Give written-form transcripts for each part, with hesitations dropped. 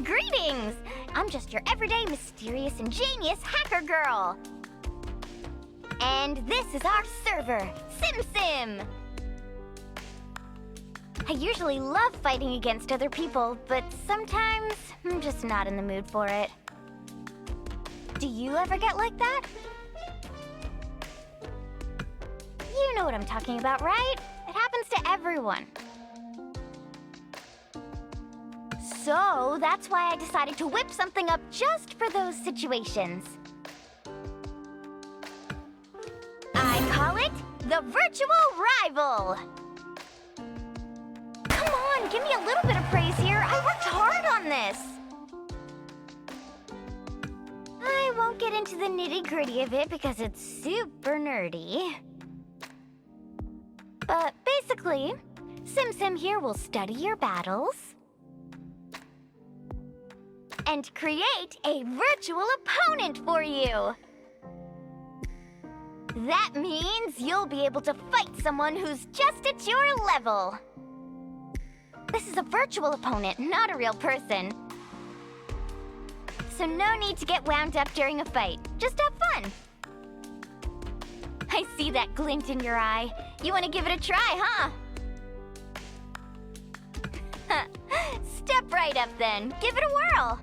Greetings! I'm just your everyday mysterious ingenious hacker girl. And this is our server, SimSim. I usually love fighting against other people, but sometimes I'm just not in the mood for it. Do you ever get like that? You know what I'm talking about, right? It happens to everyone. So that's why I decided to whip something up just for those situations. I call it the Virtual Rival. Come on, give me a little bit of praise here. I worked hard on this. I won't get into the nitty-gritty of it because it's super nerdy. But basically, SimSim here will study your battles and create a virtual opponent for you. That means you'll be able to fight someone who's just at your level. This is a virtual opponent, not a real person. So no need to get wound up during a fight. Just have fun. I see that glint in your eye. You want to give it a try, huh? Step right up then. Give it a whirl.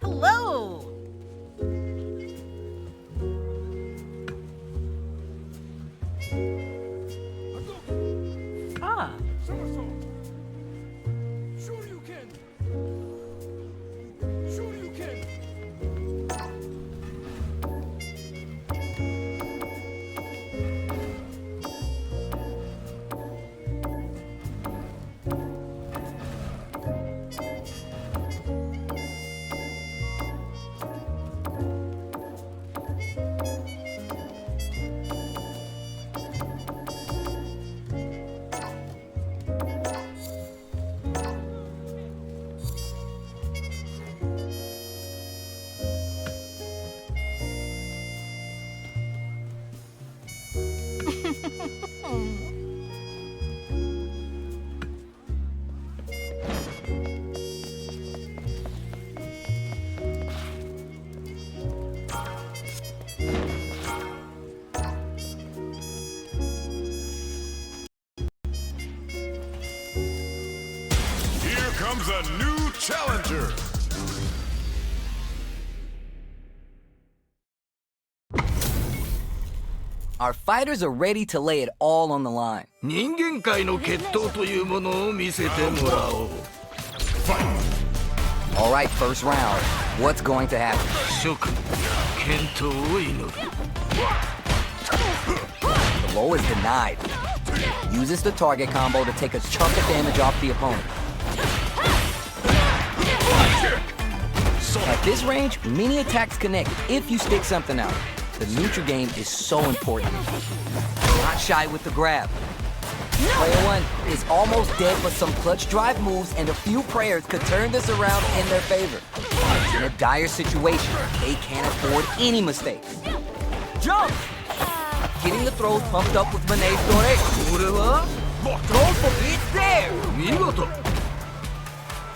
Hello! Ah. Somersault. Sure you can. Sure you can. Comes a new challenger. Our fighters are ready to lay it all on the line. 人間界の決闘というものを見せてもらおう。 All right, first round. What's going to happen? 諸君、健闘を祈る。 The low is denied. Uses the target combo to take a chunk of damage off the opponent. At this range, many attacks connect if you stick something out. The neutral game is so important. Not shy with the grab. Player 1 is almost dead, but some clutch drive moves and a few prayers could turn this around in their favor. In a dire situation, they can't afford any mistakes. Jump! Getting the throws pumped up with Mane's Dore. これは Goes for it there! 見事。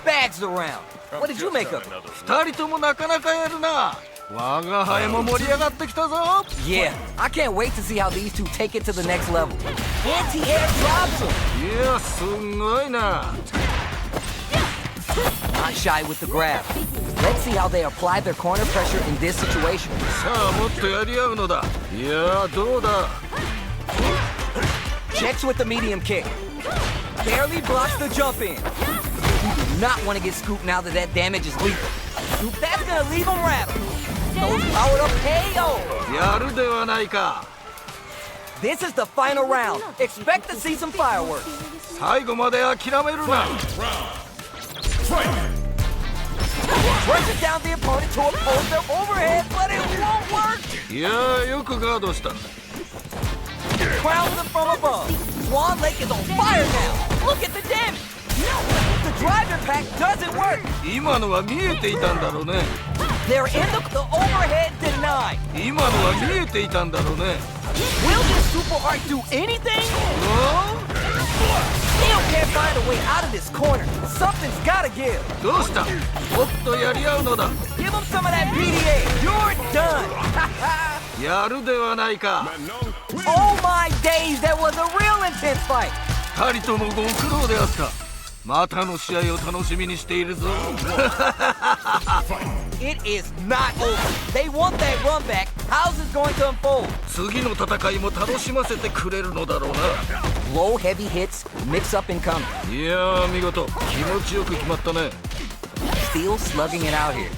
Bags around. What did you make of it? 二人ともなかなかやるな。我が輩も盛り上がってきたぞ。 Yeah, I can't wait to see how these two take it to the next level. Anti-air drops him. いや、すんごいな。 Not shy with the grab. Let's see how they apply their corner pressure in this situation. さあ、もっとやり合うのだ。いや、どうだ。 Checks with the medium kick. Barely blocks the jump in. You do not want to get scooped now that that damage is lethal. Scoop, that's gonna leave him rattling. Those powered up KO. やるではないか。 This is the final round. Expect to see some fireworks. 最後まで諦めるな。 Rushes down the opponent to oppose their overhead, but it won't work. いや、よくガードした。 Crowns them from above. Swan Lake is on fire now. Look at the damage. The drive impact doesn't work. 今のは見えていたんだろうね。 They're in the overhead denied. 今のは見えていたんだろうね。 Will this super art do anything? Still can't find a way out of this corner. Something's gotta give. どうした？もっとやり合うのだ。 Give him some of that PDA. You're done. やるではないか。 Oh my days, that was a real intense fight. 二人ともご苦労であった。またの試合を楽しみにしているぞ。It is not over. They want that run back. How's this going to unfold? 次の戦いも楽しませてくれるのだろうな。 Low heavy hits, mix up and come. いやー、見事。気持ちよく決まったね。still slugging it out here.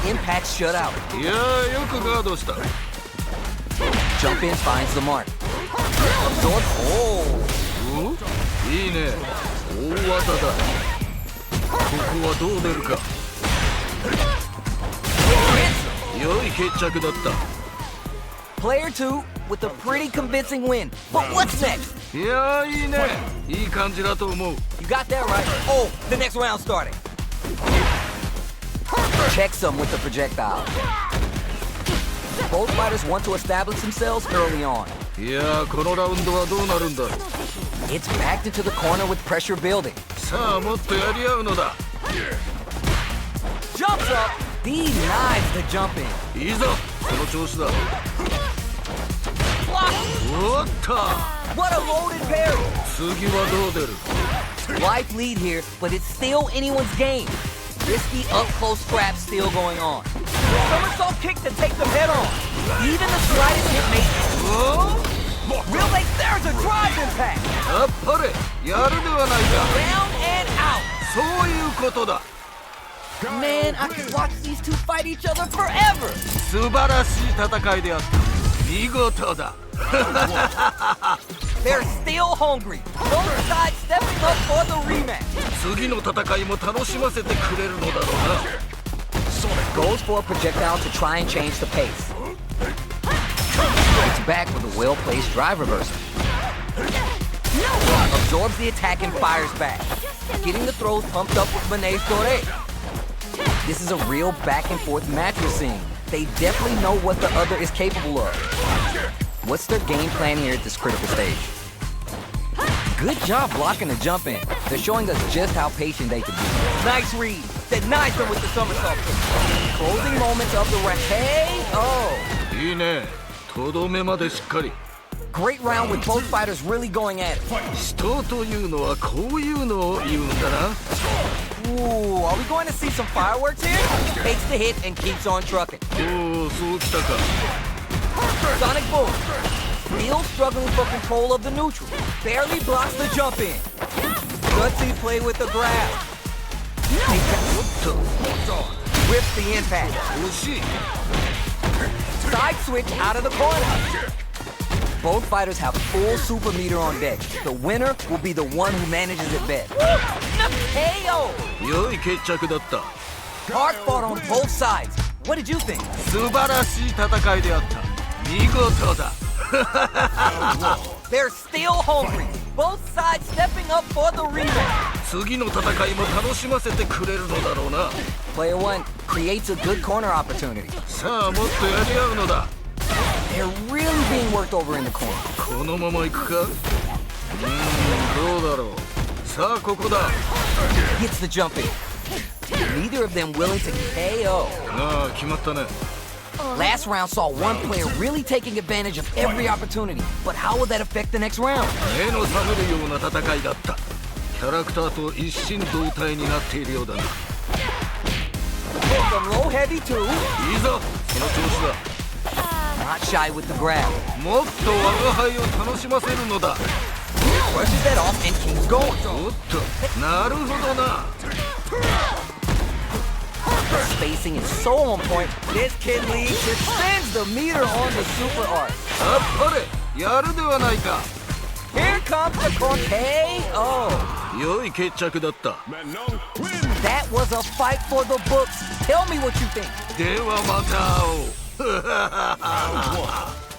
Impact shut out. いやーよくガードした。 Jump in finds the mark. Absorb. Oh. おいいね。大技だ。ここはどう出るか。良い決着だった。 Player 2 with a pretty convincing win. But what's next? いやーいいね。いい感じだと思う。 You got that right. Oh, the next round starting. Check some with the projectile. Both fighters want to establish themselves early on. いやーこのラウンドはどうなるんだろう。 It's backed into the corner with pressure building. さあもっとやり合うのだ。 Jumps up. Denies the jump in. いいぞその調子だ。 おっと What a loaded parry. 次はどう出る。 Life lead here, but it's still anyone's game. Risky up-close scraps still going on. Somersault kick to take them head on. Even the slightest hit makes... Real like there's a drive impact. あっぱれやるではないか。 Down and out. そういうことだ。 Man, I could watch these two fight each other forever. 素晴らしい戦いであった。見事だ。 They're still hungry. Both sides stepping up for the rematch. 次の戦いも楽しませてくれるのだろうな。 Goes for a projectile to try and change the pace. Strikes back with a well-placed drive reversal. Absorbs the attack and fires back. Getting the throws pumped up with Mane's Dore. This is a real back-and-forth match we're seeing. They definitely know what the other is capable of. What's their game plan here at this critical stage? Good job blocking the jump in. They're showing us just how patient they can be. Nice read. Denies them with the somersault kick. Closing moments of the round. Hey, oh. いいね。とどめまでしっかり。 Great round with both fighters really going at it. 人というのはこういうのを言うんだな。 Ooh, are we going to see some fireworks here? Takes the hit and keeps on trucking. おおそうきたか。 Sonic boom. Still struggling for control of the neutral. Barely blocks the jump in. Gutsy play with the grab. Whips the impact. 惜しい。 Side switch out of the corner. Both fighters have full super meter on deck. The winner will be the one who manages it best. KO! 良い決着だった。 Hard fought on both sides. What did you think? 素晴らしい戦いであった。見事だ。 They're still hungry. Both sides stepping up for the rematch. 次の戦いも楽しませてくれるのだろうな。 Player 1 creates a good corner opportunity. さあもっとやり合うのだ。 They're really being worked over in the corner. このまま行くか。どうだろう。さあここだ。 Gets the jump in. Neither of them willing to KO. ああ決まったね。 Last round saw one player really taking advantage of every opportunity. But how will that affect the next round? 目の覚めるような戦いだった。キャラクターと一心同体になっているようだな。 Some low heavy too. いいぞその調子だ。 Not shy with the grab. もっと我が輩を楽しませるのだ。 Brushes that off and keeps going. おっとなるほどな。 The spacing is so on point. This kid lead suspends the meter on the super art. あっぱれやるではないか。 Here comes the KO. 良い決着だった。 Manon wins. That was a fight for the books. Tell me what you think. ではまた会おう。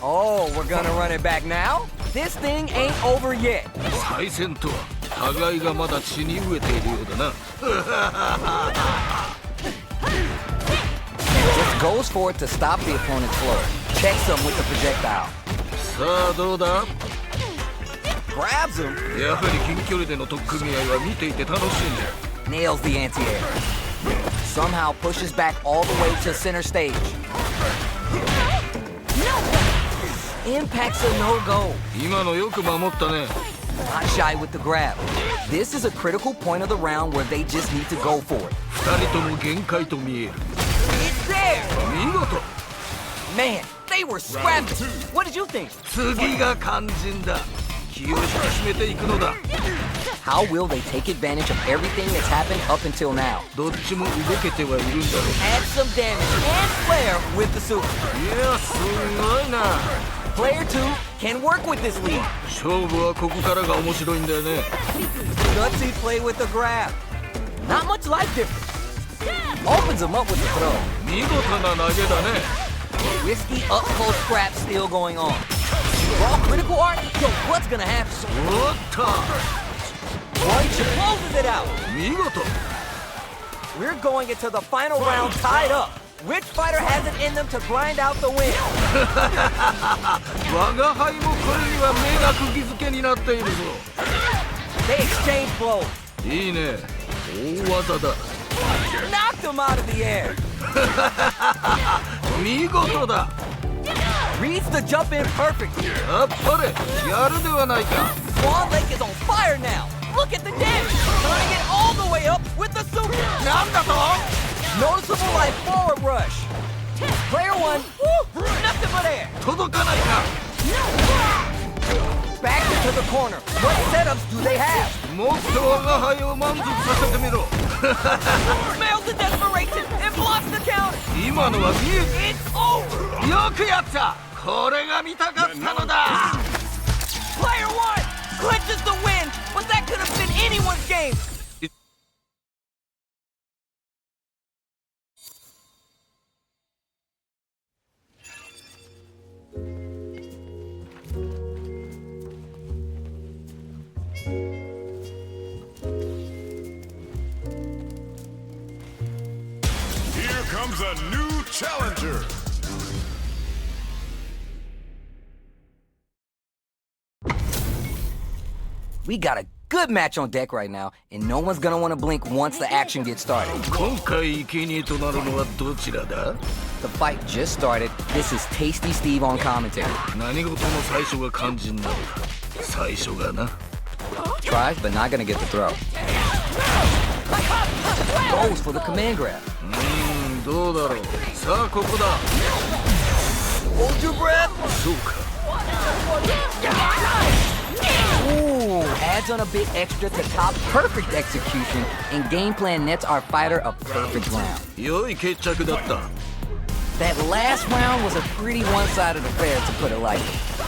Oh, we're gonna run it back now? This thing ain't over yet. 再戦とは互いがまだ血に飢えているようだな。 Just goes for it to stop the opponent's flow. Checks him with the projectile. さあどうだ。 Grabs him. やはり近距離での取っ組み合いは見ていて楽しいね。 Nails the anti-air. Somehow pushes back all the way to center stage. Impact's a no-go. 今のよく守ったね。 Not shy with the grab. This is a critical point of the round where they just need to go for it. 二人とも限界と見える。 It's there! 見事。 Man, they were scrapping. What did you think? 次が肝心だ。気を引き締めていくのだ。How will they take advantage of everything that's happened up until now? どっちも動けてはいるんだろ Add some damage and flair with the super. いやすごいな Player 2 can work with this lead. 勝負はここからが面白いんだよね Gutsy play with the grab. Not much life difference. Opens him up with the throw. 見事な投げだね Risky up close scrap still going on. Raw critical art? Yo, what's gonna happen? おっと One closes it out. 見事 We're going into the final round tied up. Which fighter has it in them to grind out the win? 我が輩もこれには目が釘付けになっているぞ They exchange blows. いいね大技だ Knocked him out of the air. 見事だ Reads the jump in perfectly. あっぱれやるではないか Swan Lake is on fire now. Look at the damage. Turning it all the way up with the super. なんだと Noticeable like forward rush. Player 1, woo, nothing but air. 届かないか Back into the corner. What setups do they have? もっと我が輩を満足させてみろ Smells the desperation and blocks the counter. 今のは見え It's over. よくやったこれが見たかったのだ Player 1 clinches the win, but that could have been anyone's game. Here comes a new challenger. We got a good match on deck right now, and no one's gonna want to blink once the action gets started. 今回生贄となるのはどちらだ The fight just started. This is Tasty Steve on commentary. 何事も最初が肝心なのだ最初がな Tries, but not gonna get the throw. Goes for the command grab. どうだろうさあここだ Hold your breath. そうか Ooh, adds on a bit extra to top perfect execution, and game plan nets our fighter a perfect round. 良い決着だった That last round was a pretty one-sided affair, to put it lightly.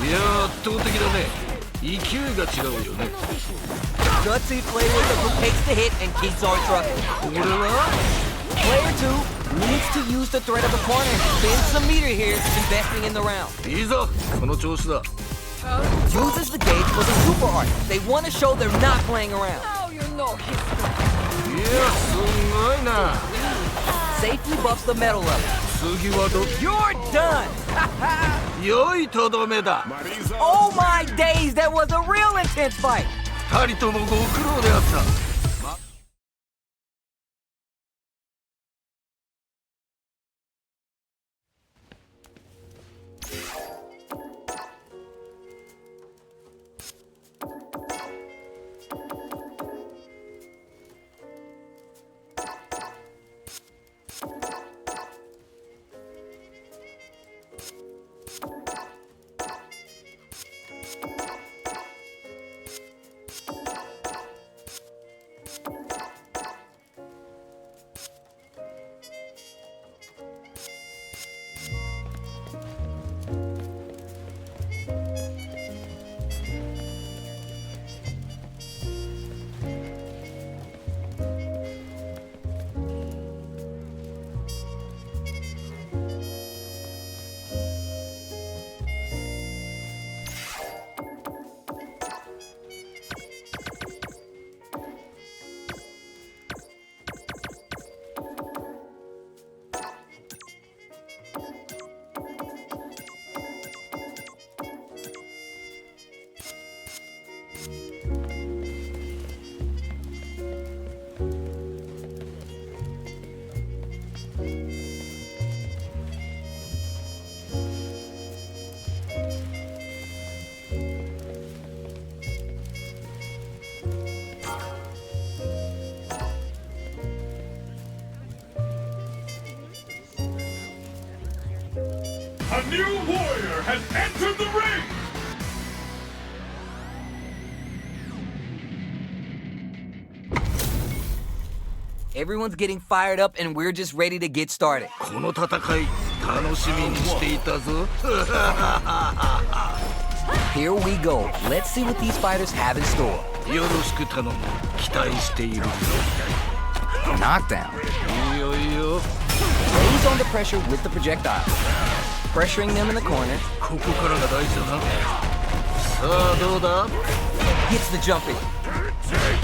いや圧倒的だね勢いが違うよね Gutsy play with the who takes the hit and keeps on trucking. これは Player 2 needs to use the threat of the corner and spend some meter here, investing in the round. いいぞこの調子だ Uses the gauge for the super art. They want to show they're not playing around. いやすごいな Safely buffs the metal level. 次はど You're done! 良いとどめだ Mariza. Oh my days, that was a real intense fight! 二人ともご苦労であった A new warrior has entered the ring! Everyone's getting fired up and we're just ready to get started. この戦い楽しみにしていたぞ Here we go. Let's see what these fighters have in store. よろしく頼む期待しているぞ Knockdown. いいよいいよ Lays on the pressure with the projectile. Pressuring them in the corner. ここからが大事だなさあどうだ Gets the jump in.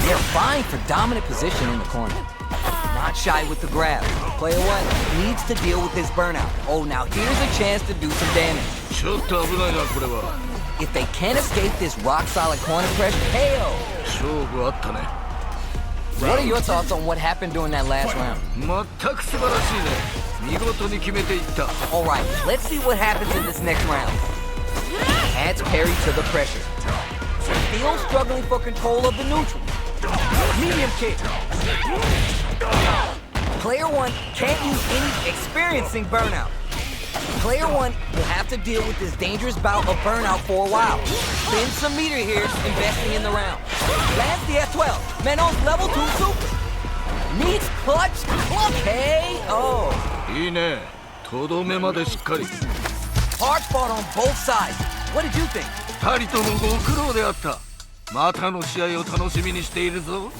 They're vying for dominant position in the corner. Not shy with the grab. Player one needs to deal with this burnout. Oh, now here's a chance to do some damage. ちょっと危ないなこれは If they can't escape this rock-solid corner pressure, KO! 勝負あったね What are your thoughts on what happened during that last round? 全く素晴らしいね見事に決めていった Alright, let's see what happens in this next round. Adds parry to the pressure. Still struggling for control of the neutral. Medium kick. Player one can't use any experiencing burnout. Player one will have to deal with this dangerous bout of burnout for a while. Spend some meter here, investing in the round. Lands the F12. Menon's level 2 super. Needs clutch KO. いいねとどめまでしっかり Hard fought on both sides. What did you think? 二人ともご苦労であったまたの試合を楽しみにしているぞ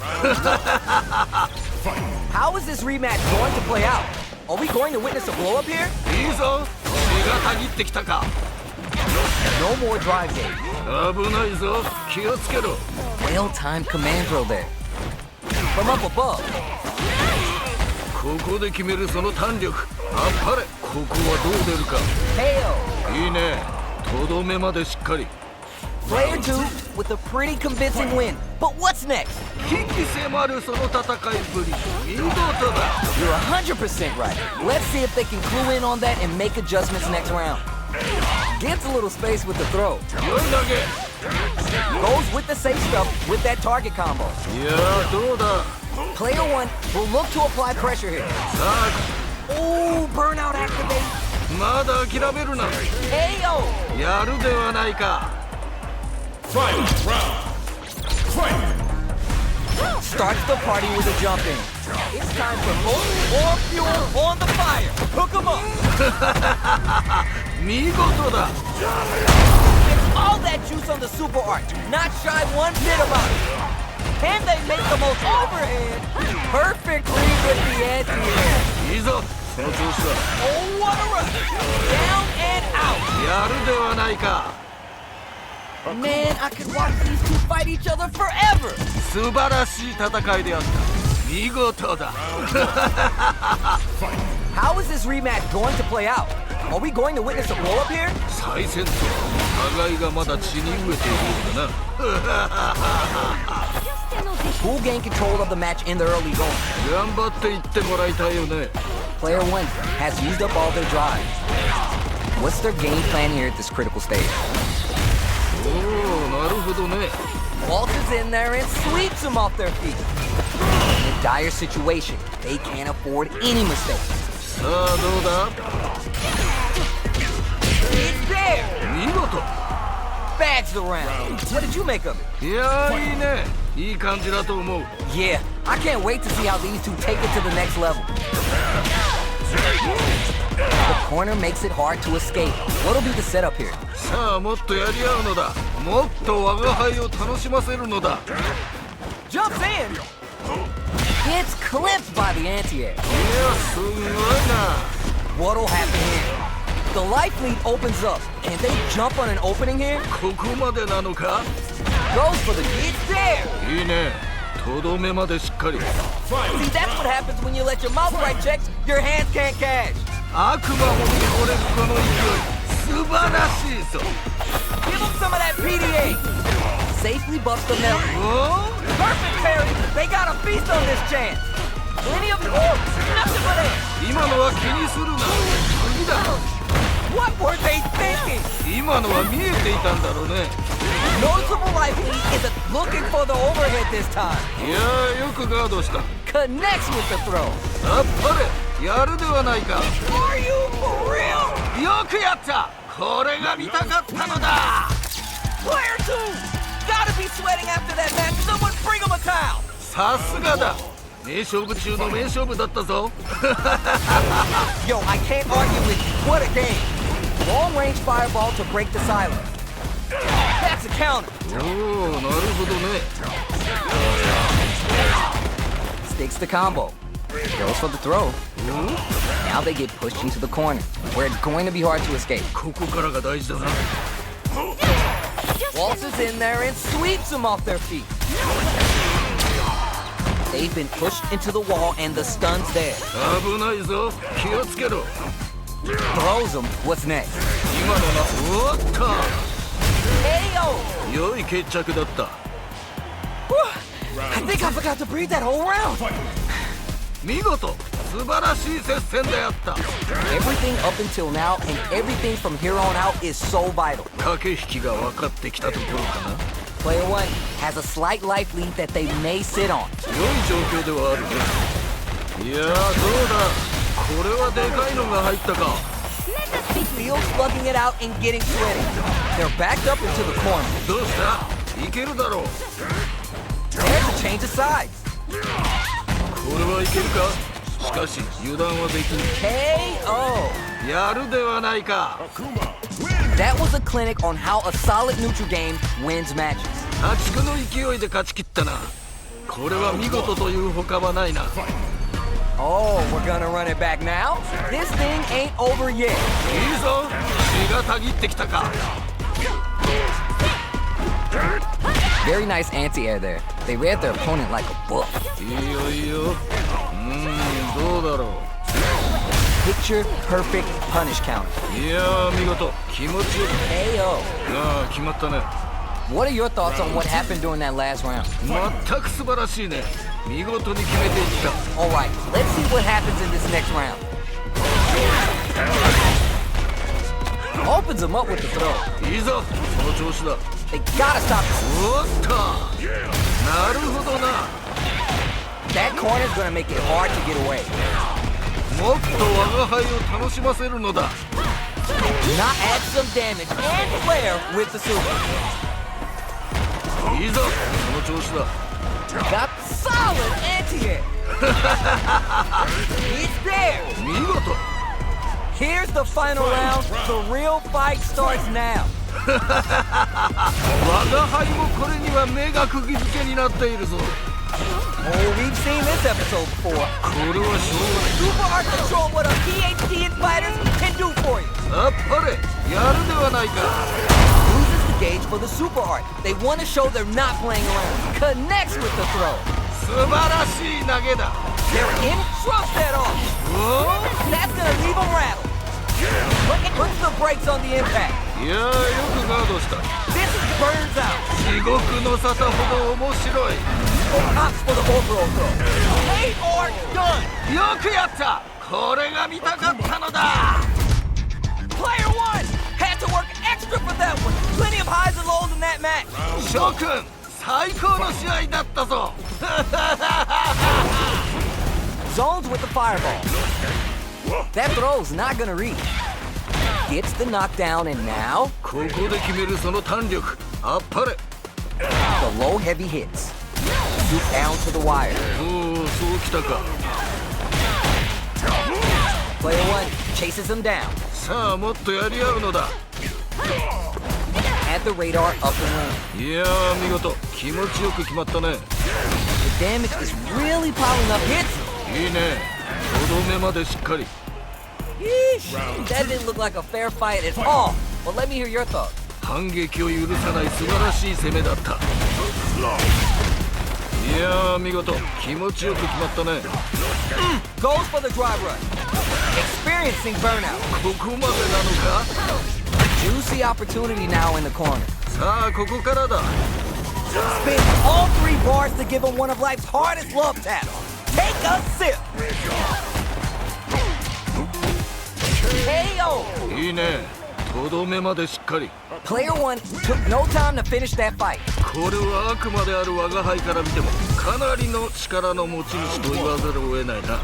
How is this rematch going to play out? Are we going to witness a blow up here? いいぞ血がたぎってきたか No more drive gauge. 危ないぞ気をつけろ Well-timed command drill there. From up above. ここで決めるその弾力あっぱれここはどう出るか KO. いいねとどめまでしっかり Player 2 with a pretty convincing win. But what's next? 危機迫るその戦いぶり見事だ You're 100% right. Let's see if they can clue in on that and make adjustments next round. Gets a little space with the throw. 良い投げ Goes with the safe stuff with that target combo. いやどうだ Player 1 will look to apply pressure here. さあ Ooh, burnout activate. まだ諦めるな KO. やるではないか Final round. Fight! Starts the party with a jump in. It's time for more fuel on the fire. Hook 'em up. 見事だ Gets all that juice on the super art. Not shy one bit about it. Can they make the most overhead? Perfect read with the edge here. いいぞその調子だ Oh, what a rush. Down and out. やるではないか Man, I could watch these two fight each other forever. 素晴らしい戦いであった見事だ How is this rematch going to play out? Are we going to witness a blow up here? 再戦と互いがまだ血に飢えているようだな Who gained control of the match in the early going? 頑張っていってもらいたいよね Player 1 has used up all their drive. What's their game plan here at this critical stage? おおなるほどね Walters in there and sweeps them off their feet. In a dire situation, they can't afford any mistakes. さあどうだ It's there! 見事 Bags the round. What did you make of it? いやーいいねいい感じだと思う Yeah, I can't wait to see how these two take it to the next level. The corner makes it hard to escape. What'll be the setup here? さあもっとやり合うのだもっと我が輩を楽しませるのだ Jumps in! Gets clipped by the anti-air. いやすごいな What'll happen here? The life lead opens up. Can they jump on an opening here? ここまでなのか Goes for the it's there! いいねとどめまでしっかり See, that's what happens when you let your mouth right checks, your hands can't catch. 悪魔も見惚れるこの勢い素晴らしいぞ Give them some of that PDA. Safely buffs the metal. お Perfect parry. They got a feast on this chance. Plenty of nothing but air. 今のは気にするな次だ What were they thinking? 今のは見えていたんだろうね Noticeable life lead is looking for the overhead this time. いやーよくガードした Connects with the throw. あっぱれやるではないか Are you for real? よくやったこれが見たかったのだ Player 2! Gotta be sweating after that match. Someone bring him a towel. さすがだ名勝負中の名勝負だったぞ Yo, I can't argue with you. What a game. Long range fireball to break the silence. That's a counter. おおなるほどね Sticks the combo. Goes for the throw. Now they get pushed into the corner, where it's going to be hard to escape. ここからが大事だな Waltzes in there and sweeps them off their feet. They've been pushed into the wall and the stun's there. 危ないぞ気をつけろ Throws them. What's next? 今のなおっと Ayo! 良い決着だった I think I forgot to breathe that whole round. 見事素晴らしい接戦であった Everything up until now and everything from here on out is so vital. 駆け引きが分かってきたところかな Player 1 has a slight life lead that they may sit on. 良い状況ではあるねいやーどうだこれはでかいのが入ったか Feels slugging it out and getting sweaty. They're backed up into the corner. どうしたいけるだろう There's a change of sides. これはいけるかしかし油断はできぬ KO. やるではないか That was a clinic on how a solid neutral game wins matches. 破竹の勢いで勝ち切ったなこれは見事というほかはないな Oh, we're gonna run it back now? This thing ain't over yet. いいぞ血がたぎってきたか Very nice anti-air there. They read their opponent like a book. いいよいいよどうだろ Picture perfect punish counter. ういやー見事気持ちよ KO. くああ決まったね What are your thoughts on what happened during that last round? 全く素晴らしいね見事に決めていった Alright, let's see what happens in this next round. Opens him up with the throw. いいぞその調子だ They gotta stop this. おっとなるほどな That corner's gonna make it hard to get away. もっと我が輩を楽しませるのだ Not add some damage and flair with the super. いいぞその調子だ Got solid anti-air. He's there. 見事 Here's the final round. The real fight starts now. 我が輩もこれには目が釘付けになっているぞ Oh, we've seen this episode before. これは勝 Super Art control what a PhD in fighters can do for you. 負あっぱれやるではないか Uses the gauge for the Super Art. They want to show they're not playing around. Connects with the throw. 素晴らしい投げだ They're in, trumps that off. お That's gonna leave them rattled. Puts the brakes on the impact. いやーよくガードした This is burns out. 地獄の沙汰ほど面白い Opts for the overall throw. Paid or done. よくやったこれが見たかったのだ Player 1 had to work extra for that one. Plenty of highs and lows in that match. 諸君最高の試合だったぞ Zones with the fireball. That throw's not gonna reach. Gets the knockdown and now ここで決めるその弾力あっぱれ the low heavy hits. Scoop down to the wire. おおそうきたか Player 1 chases him down. さあもっとやり合うのだ At the radar up and in. いやー見事気持ちよく決まったね The damage is really piling up hits. いいねとどめまでしっかり Yeesh. That didn't look like a fair fight at all. Well, let me hear your thoughts. 反撃を許さない素晴らしい攻めだったいやー見事気持ちよく決まったね Goes for the drive rush. Experiencing burnout. ここまでなのか Juicy opportunity now in the corner. さあここからだ Spins all 3 bars to give him one of life's hardest love taps. Take a sip. KO. いいねとどめまでしっかり Player 1 took no time to finish that fight. これは悪魔である我が輩から見てもかなりの力の持ち主と言わざるを得ないな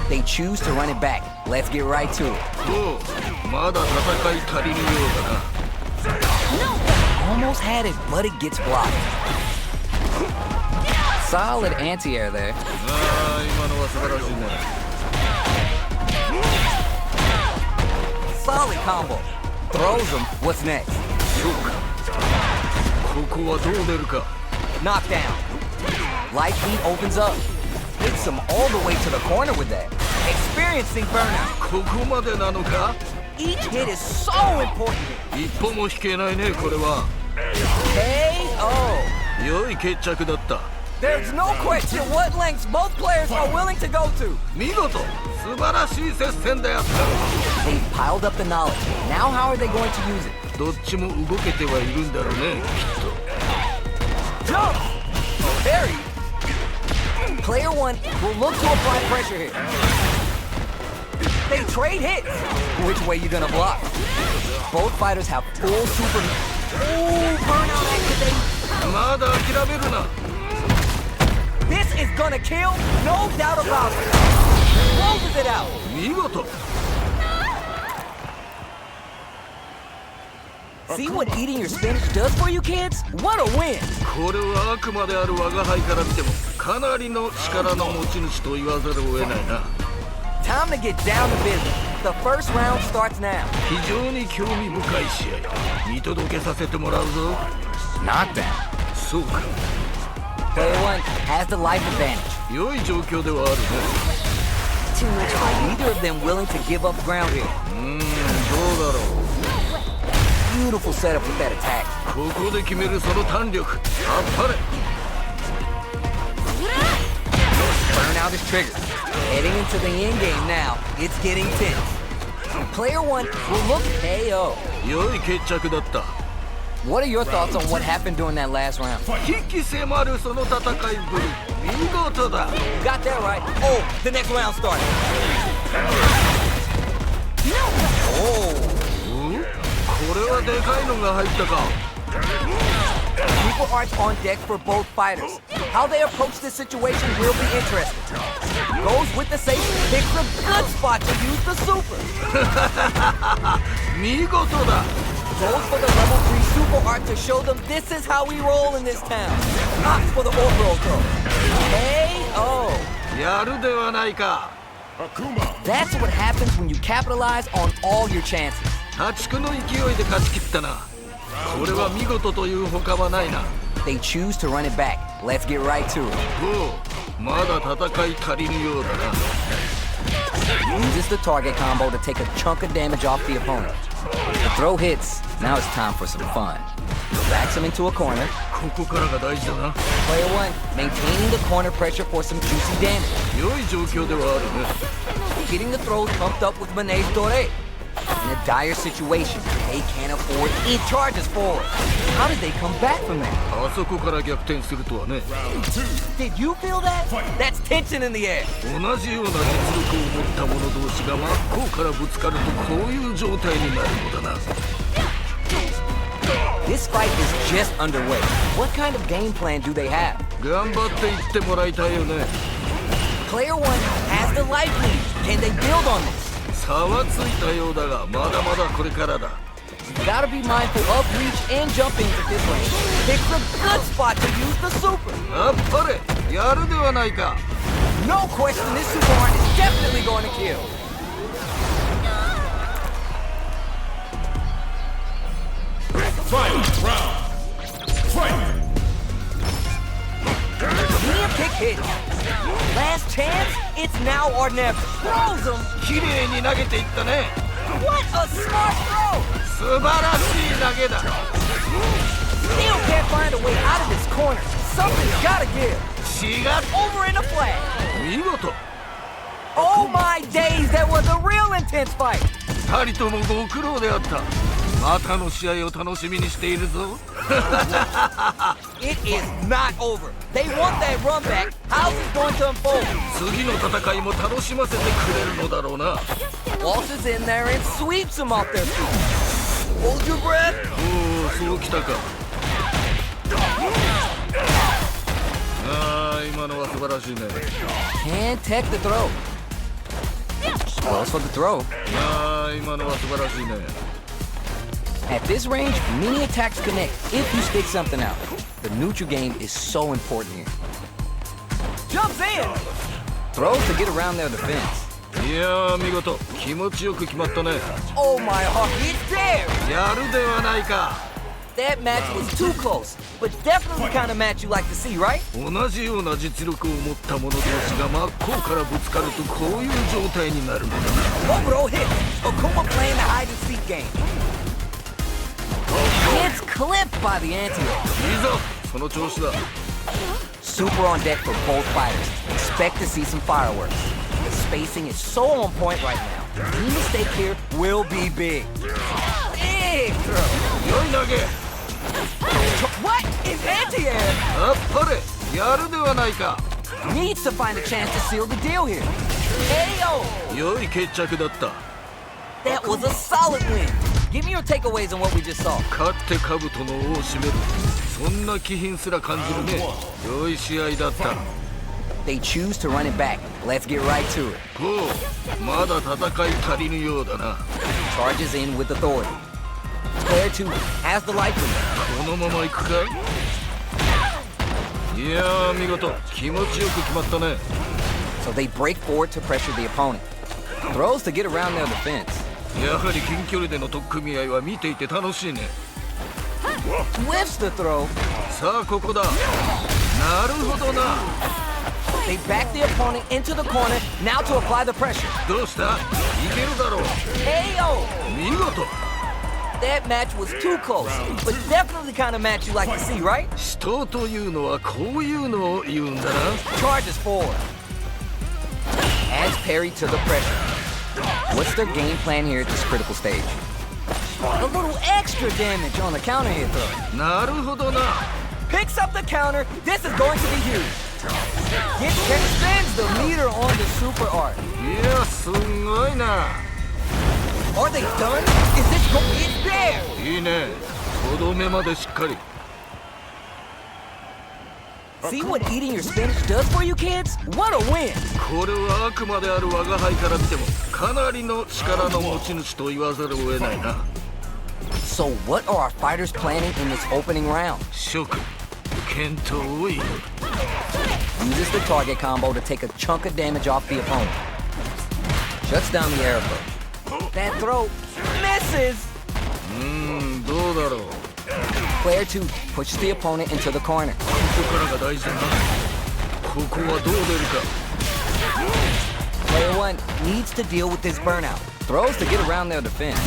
They choose to run it back. Let's get right to it. おうまだ戦い足りぬようだな Almost had it, but it gets blocked. Solid anti-air there. ああ今のは素晴らしいね Solid combo. Throws him. What's next? そうかここはどう出るか Knockdown. Life lead opens up. Hits him all the way to the corner with that. Experiencing burnout. ここまでなのか Each hit is so important. 一歩も引けないねこれは KO. 良い決着だった There's no question what lengths both players are willing to go to. 見事素晴らしい接戦であった They've piled up the knowledge. Now how are they going to use it? どっちも動けてはいるんだろうねきっ Jump! Parry. Player one will look to apply pressure here. They trade hits. Which way you gonna block? Both fighters have full super... Ooh, burnout activate. とまだ諦めるな This is gonna kill, no doubt about it. Closes it out. 見事 See what eating your spinach does for you kids? What a win. これはあくまである我が輩から見てもかなりの力の持ち主と言わざるを得ないな Time to get down to business. The first round starts now. 非常に興味深い試合見届けさせてもらうぞ Knockdown. そうか Player one has the life advantage. 良い状況ではある Too much fighting. Neither of them willing to give up ground here. ねどうだろう Beautiful setup with that attack. ここで決めるその弾力あっぱれ Burnout is triggered. Heading into the end game now. It's getting tense. Player one will look KO. 良い決着だった What are your thoughts on what happened during that last round? 引き迫るその戦いぶり見事だ You got that right. Oh, the next round started. Oh. これはでかいのが入ったか Super arts on deck for both fighters. How they approach this situation will be interesting. Goes with the safe, picks a good spot to use the super. 見事だ Goes for the level 3 super art to show them this is how we roll in this town. Opts for the overall throw. KO. やるではないか Akuma. That's what happens when you capitalize on all your chances. 破竹の勢いで勝ち切ったなこれは見事という他はないな They choose to run it back. Let's get right to it. おうまだ戦い足りぬようだな Uses the target combo to take a chunk of damage off the opponent. The throw hits. Now it's time for some fun. Backs him into a corner. ここからが大事だな Player one, maintaining the corner pressure for some juicy damage. 良い状況ではあるね Getting the throws pumped up with Manage Dore. In a dire situation, they can't afford it. Charges forward. How did they come back from that? あそこから逆転するとはね Did you feel that? That's tension in the air. 同じような実力を持った者同士が真っ向からぶつかるとこういう状態になるのだな This fight is just underway. What kind of game plan do they have? 頑張っていってもらいたいよね Player one has the life lead. Can they build on this? 差はついたようだがまだまだこれからだ You gotta be mindful of reach and jumping at this range. Picks a good spot to use the super. あっぱれやるではないか No question, this super art is definitely going to kill. Final round. Fight. Medium kick hit. Last chance, it's now or never. Throws him. 綺麗に投げていったね What a smart throw. 素晴らしい投げだ Still can't find a way out of this corner. Something's gotta give. 違う Over in a flag. 見事 Oh my days, that was a real intense fight. 二人ともご苦労であったまたの試合を楽しみにしているぞ It is not over. They want that run back. How's this going to unfold? 次の戦いも楽しませてくれるのだろうな Walters in there and sweeps them off their feet. Hold your breath. おおそうきたかああ今のは素晴らしいね Can tech the throw. Goes for the throw. ああ今のは素晴らしいね At this range, many attacks connect if you stick something out. The neutral game is so important here. Throws to get around their defense. いやー見事気持ちよく決まったね Oh my heart, it's there! やるではないか That match was too close, but definitely the kind of match you like to see, right? 同じような実力を持った者同士が真っ向からぶつかるとこういう状態になるのだな Obro hit. Akuma playing the hide and seek game. Gets clipped by the anti-air. いいぞその調子だ Super on deck for both fighters. Expect to see some fireworks. The spacing is so on point right now. Any mistake here will be big. Big throw. 良い投げ What? It's anti-air. あっぱれやるではないか Needs to find a chance to seal the deal here. Ayo! 良い決着だった That was a solid win. Give me your takeaways on what we just saw. 勝って兜の尾を締めるそんな気品すら感じるね良い試合だった They choose to run it back. Let's get right to it. こうまだ戦い足りぬようだな Charges in with authority. Player 2 has the life lead. このまま行くかいやー見事気持ちよく決まったね So they break forward to pressure the opponent. Throws to get around their defense. やはり近距離での取っ組み合いは見ていて楽しいね Whiffs the throw. さあここだなるほどな They back the opponent into the corner, now to apply the pressure. どうしたいけるだろう Ayo! 見事 That match was too close, but definitely the kind of match you like to see, right? 死闘というのはこういうのを言うんだな Charges forward. Adds parry to the pressure. What's their game plan here at this critical stage? A little extra damage on the counter hit throw. なるほどな Picks up the counter. This is going to be huge. Extends the meter on the super art. いやすんごいな Are they done? Is this it's there? いいねとどめまでしっかり See what eating your spinach does for you kids? What a win! これはあくまである我が輩から見てもかなりの力の持ち主と言わざるを得ないな So what are our fighters planning in this opening round? 諸君健闘を祈る Uses the target combo to take a chunk of damage off the opponent. Shuts down the air approach. That throw misses! どうだろう Player 2 pushes the opponent into the corner. ここからが大事だなここはどう出るか Player 1 needs to deal with this burnout. Throws to get around their defense.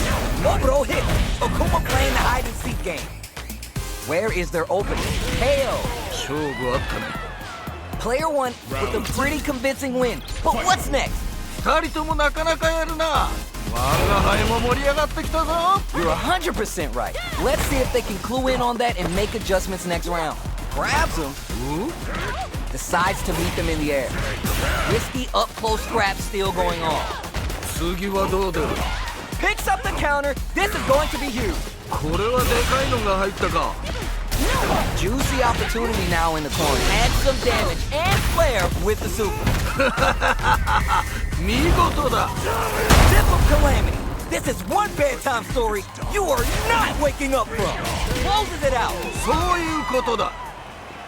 Obro hit! Akuma playing the hide and seek game. Where is their opening? KO! 勝負あったね Player 1 with a pretty convincing win. But what's next? 二人ともなかなかやるな我が輩も盛り上がってきたぞ You're 100% right. Let's see if they can clue in on that and make adjustments next round. Grabs him. Decides to meet them in the air. Risky up-close scrap still going on. 次はどう出る Picks up the counter. This is going to be huge. これはでかいのが入ったか Juicy opportunity now in the corner. Adds some damage and flair with the super. 見事だ Tip of calamity. This is one bedtime story you are not waking up from. Closes it out. そういうことだ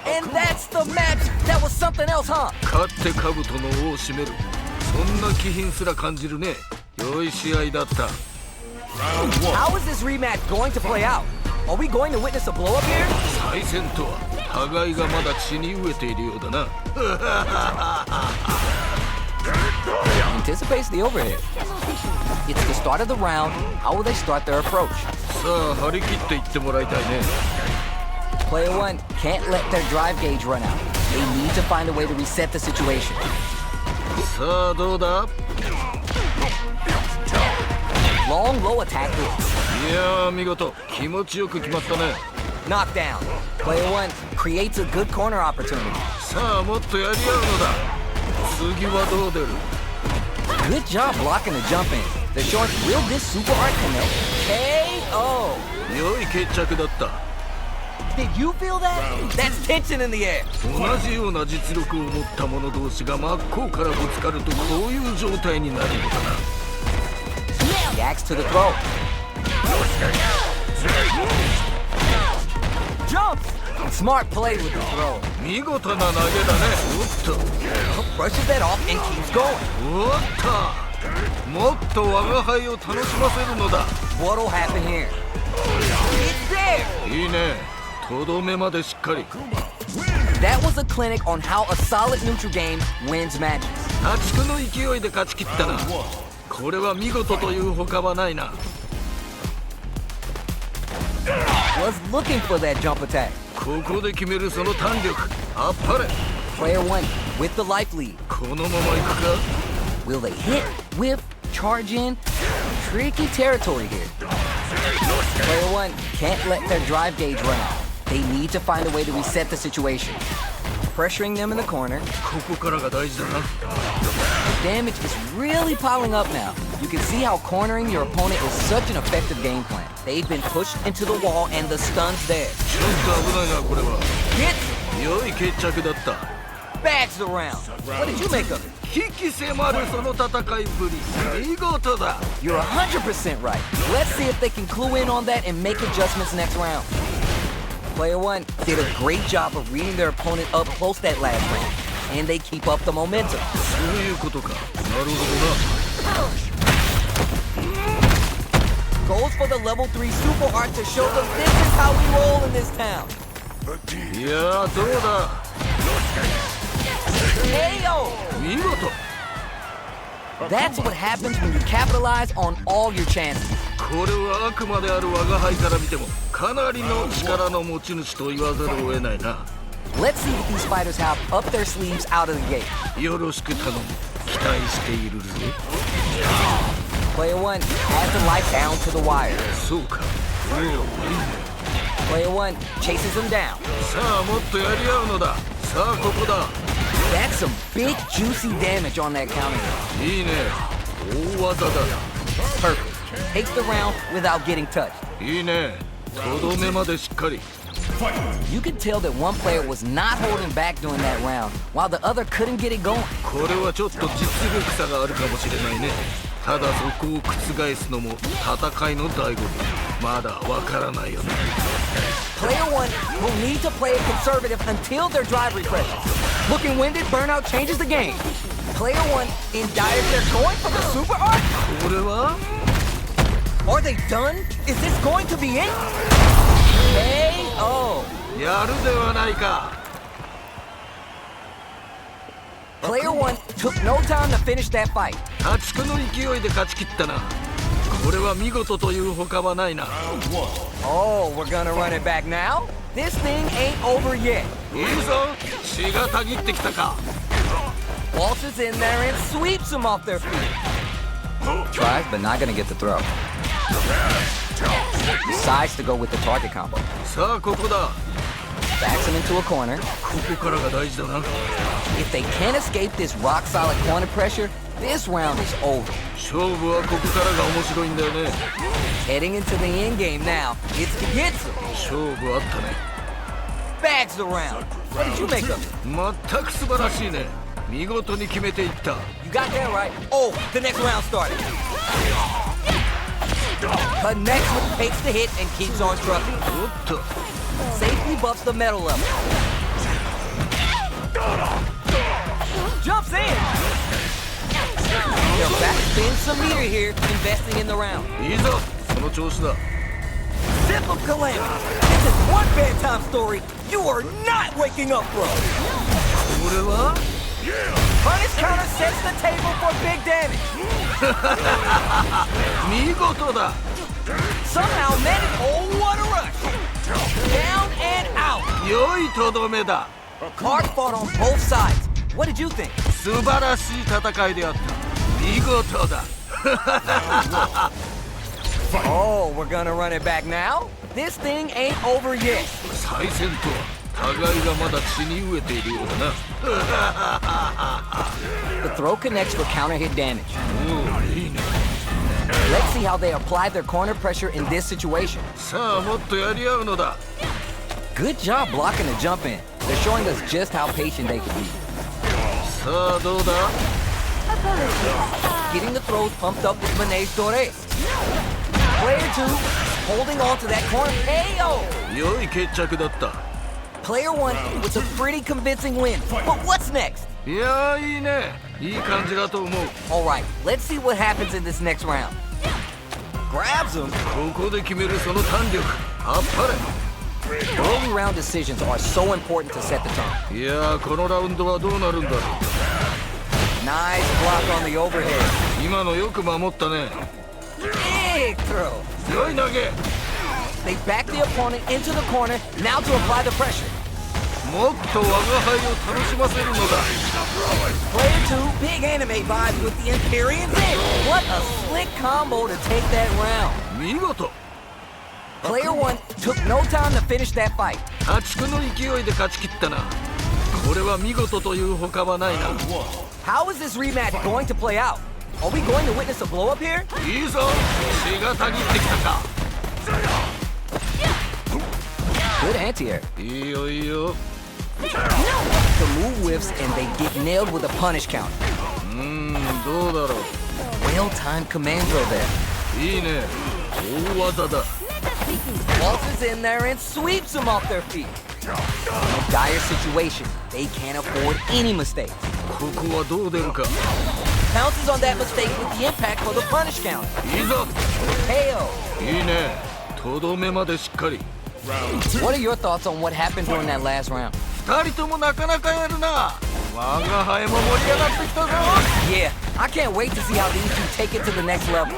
And that's the match. That was something else, huh? 勝って兜の尾を締めるそんな気品すら感じるね良い試合だった How is this rematch going to play out? Are we going to witness a blow up here? 再戦とは互いがまだ血に飢えているようだな Anticipates the overhead. It's the start of the round. How will they start their approach? さあ張り切っていってもらいたいね Player 1 can't let their drive gauge run out. They need to find a way to reset the situation. さあどうだ Long low attack hits. いやー見事気持ちよく決まったね Knockdown. Player 1 creates a good corner opportunity. さあもっとやり合うのだ次はどう出る Good job blocking the jump in. They're showing will this super art connect? KO. 良い決着だった Did you feel that? That's tension in the air. 同じような実力を持った者同士が真っ向からぶつかるとこういう状態になるのだな Reacts to the throw. Jumps. Smart play with the throw. 見事な投げだねおっと Up brushes that off and keeps going. おっともっと我が輩を楽しませるのだ What'll happen here? It's there! いいねとどめまでしっかり That was a clinic on how a solid neutral game wins matches. 破竹の勢いで勝ち切ったなこれは見事というほかはないな Was looking for that jump attack. ここで決めるその弾力あっぱれ Player 1 with the life lead. このまま行くか Will they hit, whip, charge in? Tricky territory here. Player 1 can't let their drive gauge run out. They need to find a way to reset the situation. Pressuring them in the corner. ここからが大事だな The damage is really piling up now. You can see how cornering your opponent is such an effective game plan. They've been pushed into the wall and the stun's there. ちょっと危ないなこれは Hits, 良い決着だった bags the round. What did you make of it? 危機迫るその戦いぶり見事だ You're 100% right. Let's see if they can clue in on that and make adjustments next round. Player 1 did a great job of reading their opponent up close that last round, and they keep up the momentum. そういうことかなるほ Goes for the level 3 super art to show them this is how we roll in this town. どないやどうだ Ayo! 見事 That's what happens when you capitalize on all your chances. これは悪魔である我が輩から見てもかなりの力の持ち主と言わざるを得ないな Let's see what these fighters have up their sleeves out of the gate. よろしく頼む期待しているぜ Player 1 has the life down to the wire. そうかおおいいね Player 1 chases him down. さあもっとやり合うのださあここだ That's some big juicy damage on that counter. いいね大技だ Perfect. Takes the round without getting touched. いいねとどめまでしっかり You could tell that one player was not holding back during that round, while the other couldn't get it going. これはちょっと実力差があるかもしれないねただそこを覆すのも戦いの醍醐味まだわからないよね Player 1 will need to play it conservative until their drive refreshes. Looking winded, Burnout changes the game. Player 1 in dire, they're going for the super art? これは Are they done? Is this going to be it? KO. やるではないか Player 1 took no time to finish that fight. 破竹の勢いで勝ち切ったなこれは見事というほかはないな Oh, we're gonna run it back now? This thing ain't over yet. いいぞ血がたぎってきたか Waltzes in there and sweeps them off their feet. Tries, but not gonna get the throw. Decides to go with the target combo. さあここだ Backs him into a corner. ここからが大事だな If they can't escape this rock-solid corner pressure, this round is over. 勝負はここからが面白いんだよね Heading into the end game now, it's Kagitsu. 勝負あったね Bags the round. What did you make of it? 全く素晴らしいね見事に決めていった You got that right. Oh, the next round started. Connects with takes the hit and keeps on trucking. おっと Safely buffs the metal level. Jumps in. They're back spin some meter here, investing in the round. いいぞその調子だ Sip of calamity. This is one bedtime story you are not waking up from. これは Punish counter sets the table for big damage. 見事だ Somehow managed. Oh, what a rush. Down and out. 良いとどめだ Hard fought on both sides. What did you think? 素晴らしい戦いであった見事だ Oh, we're gonna run it back now? This thing ain't over yet. 再戦とは互いがまだ血に飢えているようだな The throw connects for counter hit damage. おおいいね Let's see how they apply their corner pressure in this situation. さあもっとやり合うのだ Good job blocking the jump in. They're showing us just how patient they can be. さあどうだ Getting the throws pumped up with Manej Torres. Player 2 holding on to that corner. KO! 良い決着だった Player 1 with a pretty convincing win. But what's next? いやーいいね、いい感じだと思う。 Alright, let's see what happens in this next round. Grabs him. ここで決めるその弾力、あっぱれ。 Early round decisions are so important to set the tone. いやーこのラウンドはどうなるんだろう。 Nice block on the overhead. 今のよく守ったね。 Big throw. 強い投げ。 They back the opponent into the corner, now to apply the pressure. もっと我が輩を楽しませるのだ。 Player 2, big anime vibes with the Empyrean Zig. What a slick combo to take that round. 見事。 Player 1 took no time to finish that fight. 破竹の勢いで勝ち切ったな。これは見事というほかはないな。 How is this rematch going to play out? Are we going to witness a blow up here? いいぞ、血がたぎってきたか。 Good anti-air. いいよいいよ。 The move whiffs and they get nailed with a punish counter. どうだろう。 Well-timed command throw there. いいね、大技だ。 Waltzes in there and sweeps them off their feet. In a dire situation, they can't afford any mistakes. ここはどう出るか。 Pounces on that mistake with the impact for the punish counter. いいぞ。 KO. いいね、とどめまでしっかり。 What are your thoughts on what happened during that last round? 二人ともなかなかやるな。我が輩も盛り上がってきたぞ。 Yeah, I can't wait to see how these two take it to the next level.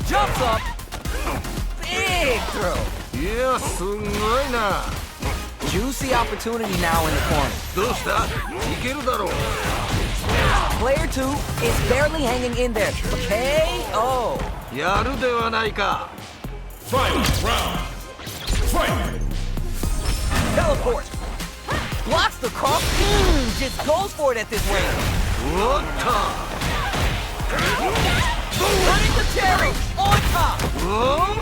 Jumps up. Big throw. いや、すんごいな。 Juicy opportunity now in the corner. どうした？いけるだろう。 Player 2 is barely hanging in there. KO. やるではないか。 Final round. Fight. Teleport. Blocks the cross. Just goes for it at this range. おっと。 Running the cherry on top. おん？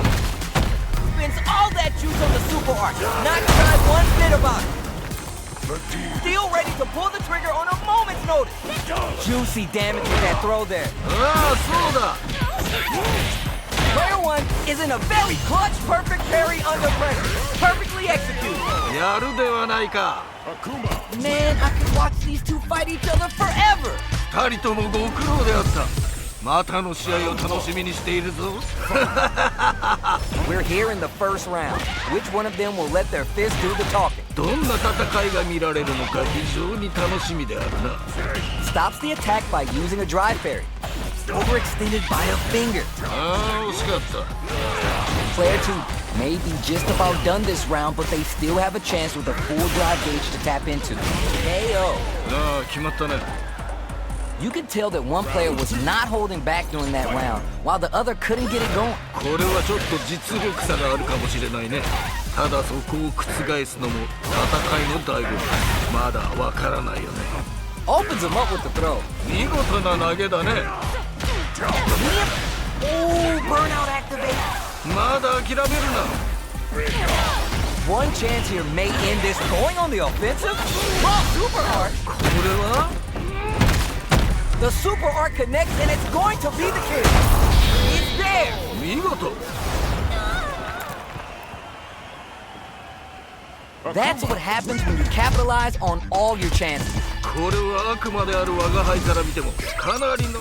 Spends all that juice on the super art. Not shy one bit about it. Still ready to pull the trigger on a moment's notice. Juicy damage with that throw there. ああ、そうだ。 Player 1 is in a very clutch, perfect parry under pressure. Perfectly executed. やるではないか。 Man, I could watch these two fight each other forever. 二人ともご苦労であった。またの試合を楽しみにしているぞ。 We're here in the first round. Which one of them will let their fist do the talking? どんな戦いが見られるのか非常に楽しみであるな。 Stops the attack by using a drive parry. Overextended by a finger. ああ、惜しかった。 Player 2 may be just about done this round, but they still have a chance with a full drive gauge to tap into. KO. ああ、決まったね。 You could tell that one player was not holding back during that round, while the other couldn't get it going. これはちょっと実力差があるかもしれないね。ただそこを覆すのも戦いの醍醐味。まだわからないよね。 Opens him up with the throw. 見事な投げだね。 Oh, burnout activate. まだ諦めるな。 One chance here may end this going on the offensive. Oh, super art. これは The super art connects and it's going to be the kill. It's there. 見事。 That's what happens when you capitalize on all your chances. これは悪魔である我が輩から見てもかなりの。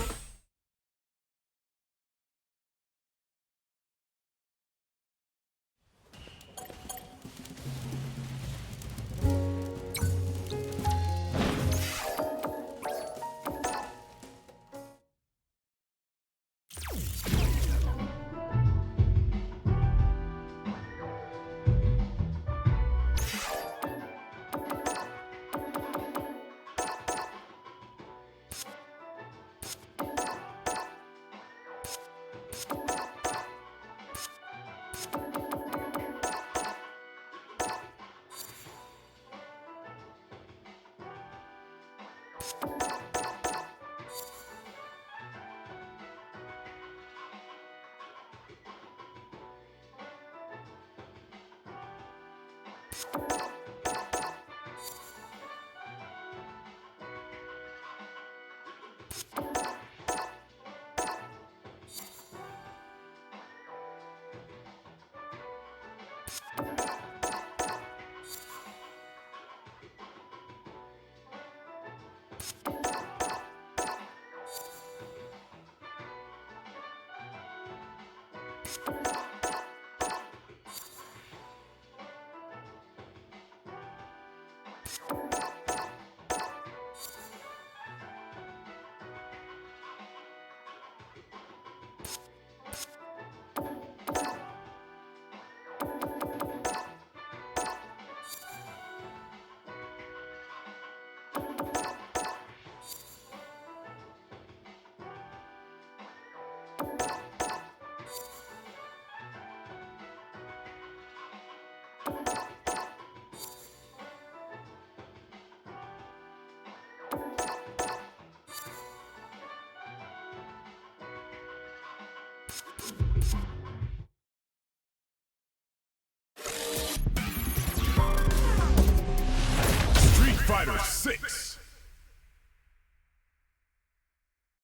Fighter 6.